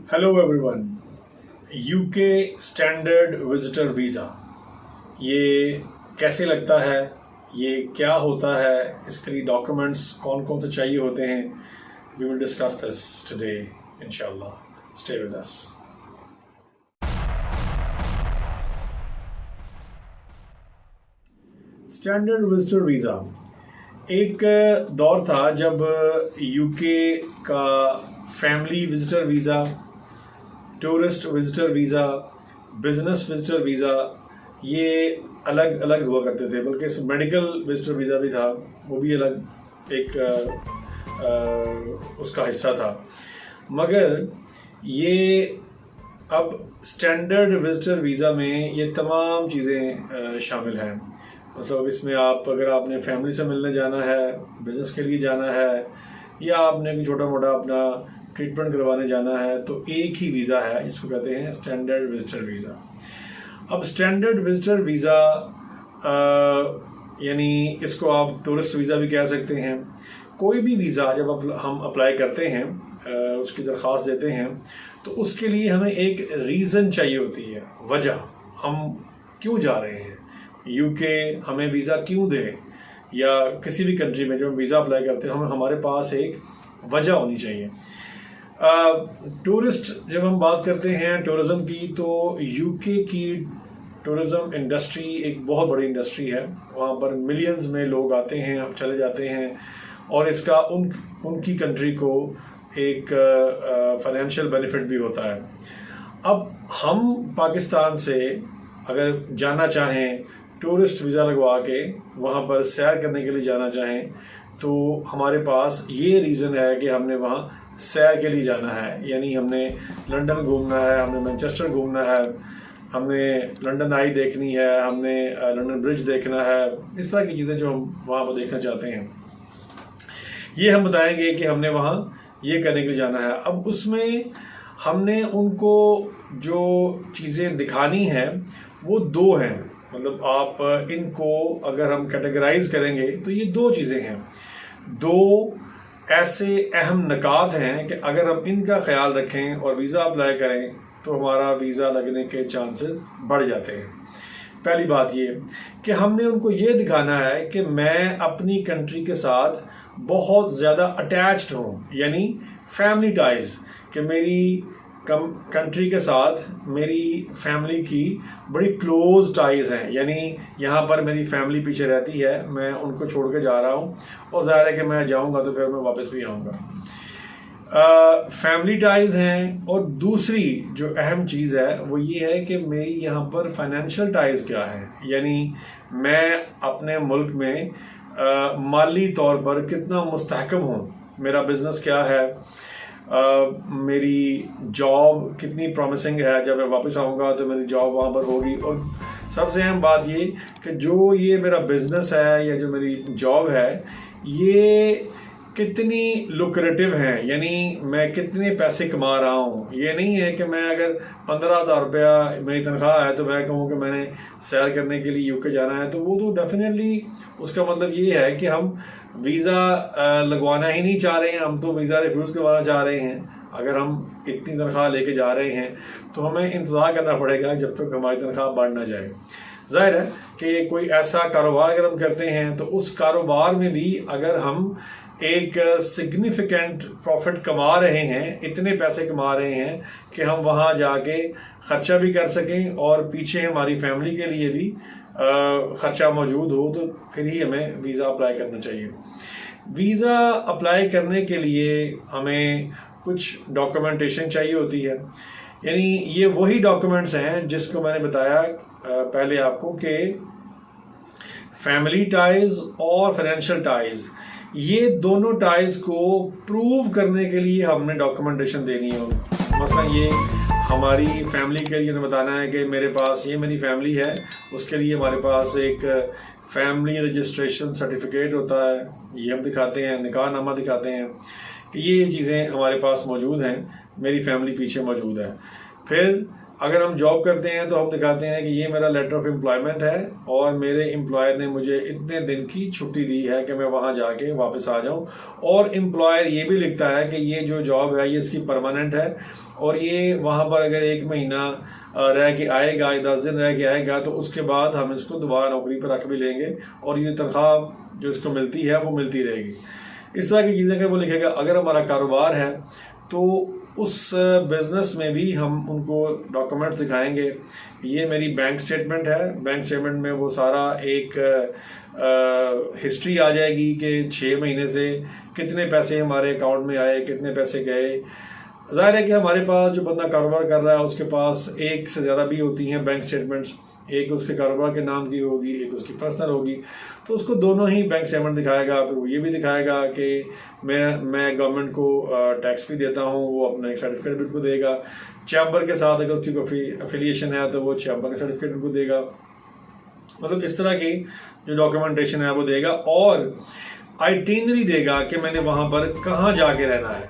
Hello everyone. UK standard visitor visa ये कैसे लगता है, ये क्या होता है, इसके लिए डॉक्यूमेंट्स कौन कौन से चाहिए होते हैं, we will discuss this today इंशाल्लाह। Stay with us. Standard visitor visa एक दौर था जब यूके का family visitor visa, tourist visitor visa, business visitor visa ये अलग अलग हुआ करते थे। बल्कि इसमें मेडिकल विजिटर वीज़ा भी था, वो भी अलग एक उसका हिस्सा था। मगर ये अब स्टैंडर्ड विजिटर वीज़ा में ये तमाम चीज़ें शामिल हैं। मतलब इसमें अगर आपने फैमिली से मिलने जाना है, बिज़नेस के लिए जाना है, या आपने कोई छोटा मोटा अपना ट्रीटमेंट करवाने जाना है, तो एक ही वीज़ा है जिसको कहते हैं स्टैंडर्ड विजिटर वीज़ा। अब स्टैंडर्ड विजिटर वीज़ा यानी इसको आप टूरिस्ट वीज़ा भी कह सकते हैं। कोई भी वीज़ा जब हम अप्लाई करते हैं, उसकी दरख्वास्त देते हैं, तो उसके लिए हमें एक रीज़न चाहिए होती है, वजह, हम क्यों जा रहे हैं, यूके हमें वीज़ा क्यों दे, या किसी भी कंट्री में जब हम वीज़ा अप्लाई करते हैं हमारे पास एक वजह होनी चाहिए। टूरिस्ट जब हम बात करते हैं टूरिज़्म की, तो यूके की टूरिज़्म इंडस्ट्री एक बहुत बड़ी इंडस्ट्री है। वहाँ पर मिलियंस में लोग आते हैं, चले जाते हैं, और इसका उनकी कंट्री को एक फाइनेंशियल बेनिफिट भी होता है। अब हम पाकिस्तान से अगर जाना चाहें, टूरिस्ट वीज़ा लगवा के वहाँ पर सैर करने के लिए जाना चाहें, तो हमारे पास ये रीज़न है कि हमने वहाँ सैर के लिए जाना है। यानी हमने लंदन घूमना है, हमने मैनचेस्टर घूमना है, हमने लंदन आई देखनी है, हमने लंदन ब्रिज देखना है। इस तरह की चीज़ें जो हम वहाँ पर देखना चाहते हैं, ये हम बताएंगे कि हमने वहाँ ये करने के लिए जाना है। अब उसमें हमने उनको जो चीज़ें दिखानी है वो दो हैं। मतलब आप इनको अगर हम कैटेगराइज करेंगे तो ये दो चीज़ें हैं, दो ऐसे अहम निकात हैं कि अगर हम इनका ख्याल रखें और वीज़ा अप्लाई करें तो हमारा वीज़ा लगने के चांसेस बढ़ जाते हैं। पहली बात ये कि हमने उनको ये दिखाना है कि मैं अपनी कंट्री के साथ बहुत ज़्यादा अटैच्ड हूँ, यानी फैमिली टाइज, कि मेरी कंट्री के साथ मेरी फैमिली की बड़ी क्लोज टाइज हैं। यानी यहाँ पर मेरी फैमिली पीछे रहती है, मैं उनको छोड़ के जा रहा हूँ, और ज़ाहिर है कि मैं जाऊँगा तो फिर मैं वापस भी आऊँगा। फैमिली टाइज हैं। और दूसरी जो अहम चीज़ है वो ये है कि मेरी यहाँ पर फाइनेंशियल टाइज क्या है, यानी मैं अपने मुल्क में माली तौर पर कितना मुस्तहकम हूँ, मेरा बिज़नेस क्या है, मेरी जॉब कितनी प्रॉमिसिंग है, जब मैं वापस आऊँगा तो मेरी जॉब वहाँ पर होगी। और सबसे अहम बात ये कि जो ये मेरा बिज़नेस है या जो मेरी जॉब है ये कितनी लुक्रेटिव है, यानी मैं कितने पैसे कमा रहा हूँ। ये नहीं है कि मैं अगर 15,000 रुपया मेरी तनख्वाह है तो मैं कहूँ कि मैंने सैर करने के लिए यूके जाना है, तो वो तो डेफिनेटली उसका मतलब ये है कि हम वीज़ा लगवाना ही नहीं चाह रहे हैं, हम तो वीज़ा रिफ्यूज़ करवाना चाह रहे हैं। अगर हम इतनी तनख्वाह लेके जा रहे हैं तो हमें इंतज़ार करना पड़ेगा जब तक हमारी तनख्वाह बढ़ ना जाए। जाहिर है कि कोई ऐसा कारोबार अगर हम करते हैं तो उस कारोबार में भी अगर हम एक सिग्निफिकेंट प्रॉफिट कमा रहे हैं, इतने पैसे कमा रहे हैं कि हम वहाँ जाके ख़र्चा भी कर सकें और पीछे हमारी फैमिली के लिए भी ख़र्चा मौजूद हो, तो फिर ही हमें वीज़ा अप्लाई करना चाहिए। वीज़ा अप्लाई करने के लिए हमें कुछ डॉक्यूमेंटेशन चाहिए होती है। यानी ये वही डॉक्यूमेंट्स हैं जिसको मैंने बताया पहले आपको कि फैमिली टाइज और फाइनेंशियल टाइज, ये दोनों टाइज को प्रूव करने के लिए हमने डॉक्यूमेंटेशन देनी है। मसलन ये हमारी फैमिली के लिए बताना है कि मेरे पास ये मेरी फैमिली है, उसके लिए हमारे पास एक फैमिली रजिस्ट्रेशन सर्टिफिकेट होता है, ये हम दिखाते हैं, निकाहनामा दिखाते हैं कि ये चीज़ें हमारे पास मौजूद हैं, मेरी फैमिली पीछे मौजूद है। फिर अगर हम जॉब करते हैं तो हम दिखाते हैं कि ये मेरा लेटर ऑफ एम्प्लॉयमेंट है और मेरे एम्प्लॉयर ने मुझे इतने दिन की छुट्टी दी है कि मैं वहाँ जाके वापस आ जाऊँ। और एम्प्लॉयर ये भी लिखता है कि ये जो जॉब है ये इसकी परमानेंट है और ये वहाँ पर अगर 1 महीना रह के आएगा या 10 दिन रह के आएगा तो उसके बाद हम इसको दोबारा नौकरी पर रख भी लेंगे और ये तनख्वाह जो इसको मिलती है वो मिलती रहेगी। इस तरह की चीज़ें का वो लिखेगा। अगर हमारा कारोबार है तो उस बिज़नेस में भी हम उनको डॉक्यूमेंट्स दिखाएंगे। ये मेरी बैंक स्टेटमेंट है, बैंक स्टेटमेंट में वो सारा एक हिस्ट्री आ जाएगी कि 6 महीने से कितने पैसे हमारे अकाउंट में आए, कितने पैसे गए। ज़ाहिर है कि हमारे पास जो बंदा कारोबार कर रहा है उसके पास एक से ज़्यादा भी होती हैं बैंक स्टेटमेंट्स, एक उसके कारोबार के नाम की होगी, एक उसकी पर्सनल होगी, तो उसको दोनों ही बैंक स्टेटमेंट दिखाएगा। फिर वो ये भी दिखाएगा कि मैं गवर्नमेंट को टैक्स भी देता हूँ, वो अपना एक सर्टिफिकेट भी उसको देगा। चैम्बर के साथ अगर उसकी कोई अफिलिएशन है तो वो चैम्बर का सर्टिफिकेट उनको देगा। मतलब इस तरह की जो डॉक्यूमेंटेशन है वो देगा और आइटिनरी देगा कि मैंने वहाँ पर कहाँ जाके रहना है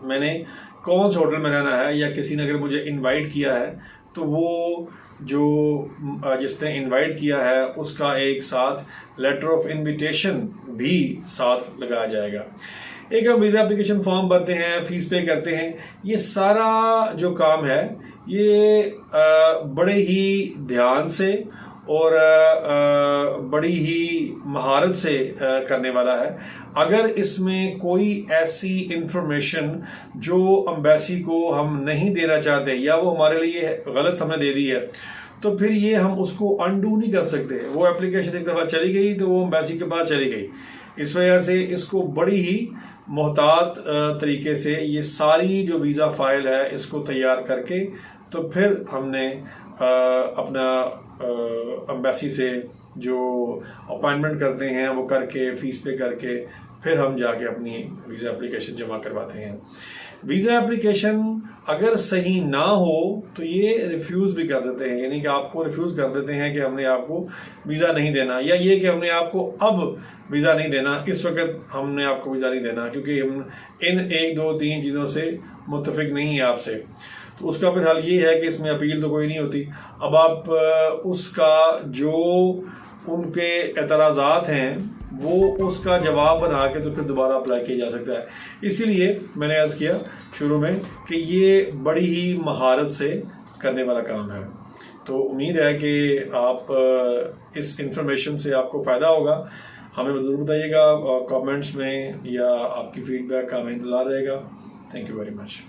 मैंने कौन से होटल में रहना है, या किसी ने अगर मुझे इनवाइट किया है तो वो जो जिसने इनवाइट किया है उसका एक साथ लेटर ऑफ इनविटेशन भी साथ लगाया जाएगा। एक हम वीज़ा एप्लीकेशन फॉर्म भरते हैं, फीस पे करते हैं। ये सारा जो काम है ये बड़े ही ध्यान से और बड़ी ही महारत से करने वाला है। अगर इसमें कोई ऐसी इंफॉर्मेशन जो एम्बेसी को हम नहीं देना चाहते या वो हमारे लिए गलत हमने दे दी है तो फिर ये हम उसको अनडू नहीं कर सकते। वो एप्लीकेशन एक दफ़ा चली गई तो वो एम्बेसी के पास चली गई। इस वजह से इसको बड़ी ही मोहतात तरीके से ये सारी जो वीज़ा फाइल है इसको तैयार करके तो फिर हमने अपना एम्बेसी से जो अपॉइंटमेंट करते हैं वो करके फीस पे करके फिर हम जाके अपनी वीज़ा एप्लीकेशन जमा करवाते हैं। वीज़ा एप्लीकेशन अगर सही ना हो तो ये रिफ्यूज़ भी कर देते हैं, यानी कि आपको रिफ्यूज़ कर देते हैं कि हमने आपको वीज़ा नहीं देना, या ये कि हमने आपको अब वीज़ा नहीं देना, इस वक्त हमने आपको वीज़ा नहीं देना क्योंकि हम इन 1 2 3 चीज़ों से मुत्तफिक नहीं है आपसे। तो उसका फिर हल ये है कि इसमें अपील तो कोई नहीं होती। अब आप उसका जो उनके एतराज़ात हैं वो उसका जवाब बना के तो फिर दोबारा अप्लाई किया जा सकता है। इसीलिए मैंने अर्ज़ किया शुरू में कि ये बड़ी ही महारत से करने वाला काम है। तो उम्मीद है कि आप इस इंफॉर्मेशन से आपको फ़ायदा होगा। हमें ज़रूर बताइएगा कमेंट्स में, या आपकी फ़ीडबैक का हमें इंतज़ार रहेगा। Thank you very much.